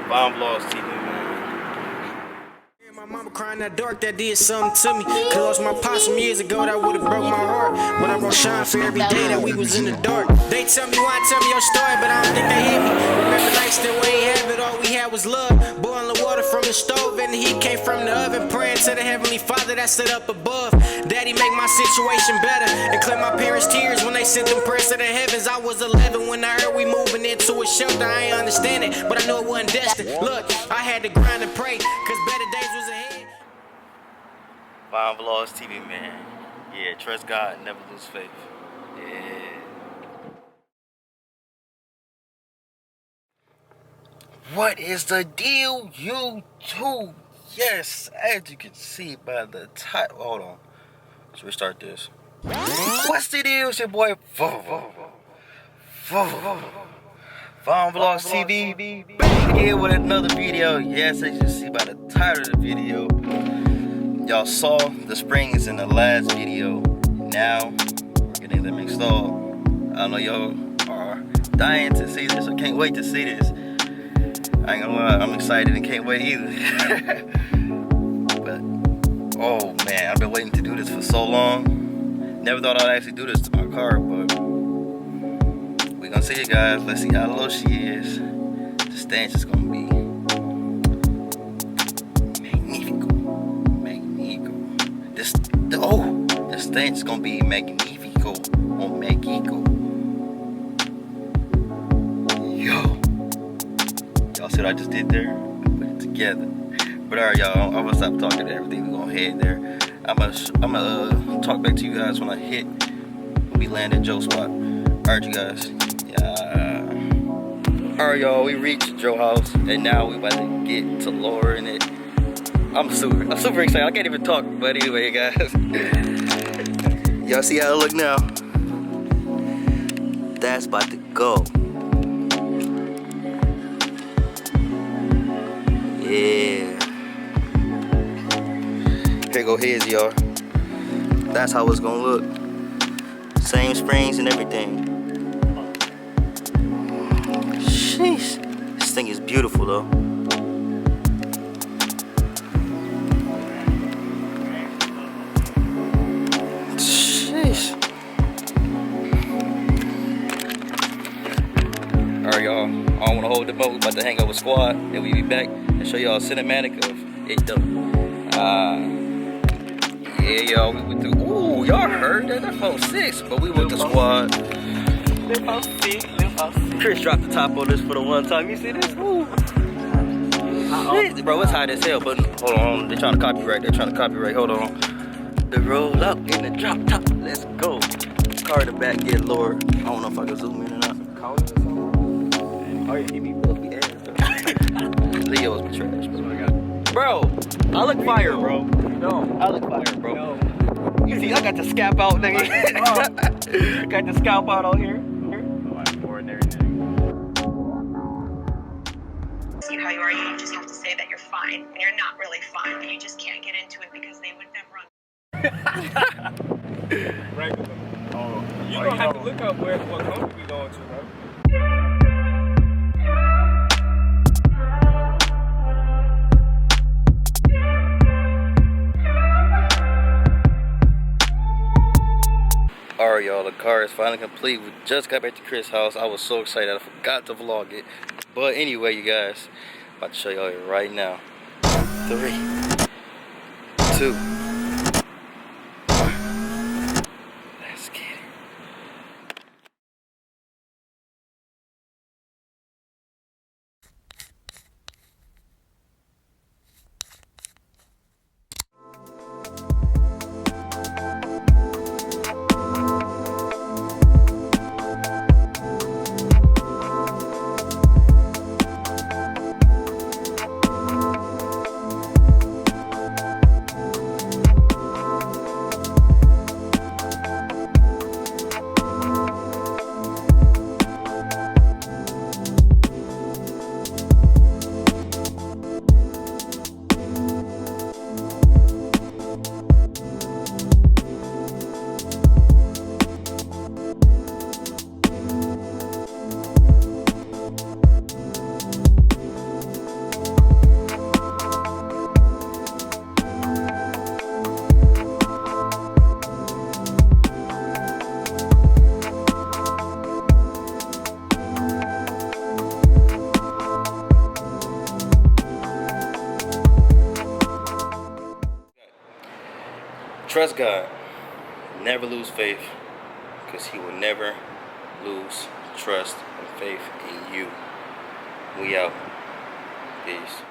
Bomb Vlogs TV, man. My mama crying that dark, that did something to me. Cause lost my pops some years ago, that would've broke my heart. But I wrote Sean for every day that we was in the dark. They tell me why, tell me your story, but I don't think they hit me. Remember nights that we ain't have it, all we had was love. Boiling water from the stove and the heat came from the oven. Praying to the Heavenly Father that sit up above. Daddy make my situation better and clear my parents' tears when they sent them prayers to the heavens. I was 11 when I heard we moving into a shelter. I ain't understand it, but I knew it wasn't destined. Look, I had to grind and pray, cause better days was ahead. Bomb Vlogs TV, man. Yeah, trust God, never lose faith. Yeah. What is the deal, YouTube? Yes, as you can see by the title. Hold on. Let's restart this. What's the deal? It's your boy Bomb Vlogs TV. Back here with another video. Yes, as you can see by the title of the video. Y'all saw the springs in the last video. Now we're getting them installed. I know y'all are dying to see this. I can't wait to see this. I ain't gonna lie, I'm excited and can't wait either. But oh man, I've been waiting to do this for so long. Never thought I'd actually do this to my car, but we're gonna see it, guys. Let's see how low she is. The stench is gonna be the stench is gonna be magnifico on Mexico. Yo, y'all see what I just did there? I put it together. But alright, y'all, I'm gonna stop talking to everything. We're gonna head there. I'm gonna talk back to you guys when I hit. We land at Joe's spot. Alright, you guys. Yeah. Alright, y'all, we reached Joe's house, and now we about to get to lowering it. I'm super excited. I can't even talk, but anyway, guys. Y'all see how it look now? That's about to go. Yeah. Here go his, y'all. That's how it's gonna look. Same springs and everything. Sheesh. This thing is beautiful though. Alright, y'all, I don't want to hold the boat. We're about to hang out with squad, and we be back and show y'all a cinematic of it though. Yeah, y'all, we went through. Ooh, y'all heard that? That felt 6, but we went to squad. Chris dropped the top on this for the one time. You see this? Ooh. Shit, bro, it's hot as hell, but hold on. They're trying to copyright. Hold on. The roll up in the drop top. Let's go. Car in the back get lower. I don't know if I can zoom in or not. Oh, yeah, he be ass. Leo's be trash, bro. I look fire, bro. No. I look fire, bro. No. You see, I got the scalp out, nigga. Got the scalp out on here. I'm ordinary, nigga. See how you are, you just have to say that you're fine. And you're not really fine, but you just can't get into it because they would never Regular. Oh, you're gonna have to look up what country we going to, bro. Alright, y'all, the car is finally complete. We just got back to Chris' house. I was so excited, I forgot to vlog it. But anyway, you guys, I'm about to show y'all it right now. 3, 2, 1. Let's get it. trust God. Never lose faith, because He will never lose trust and faith in you. We out. Peace.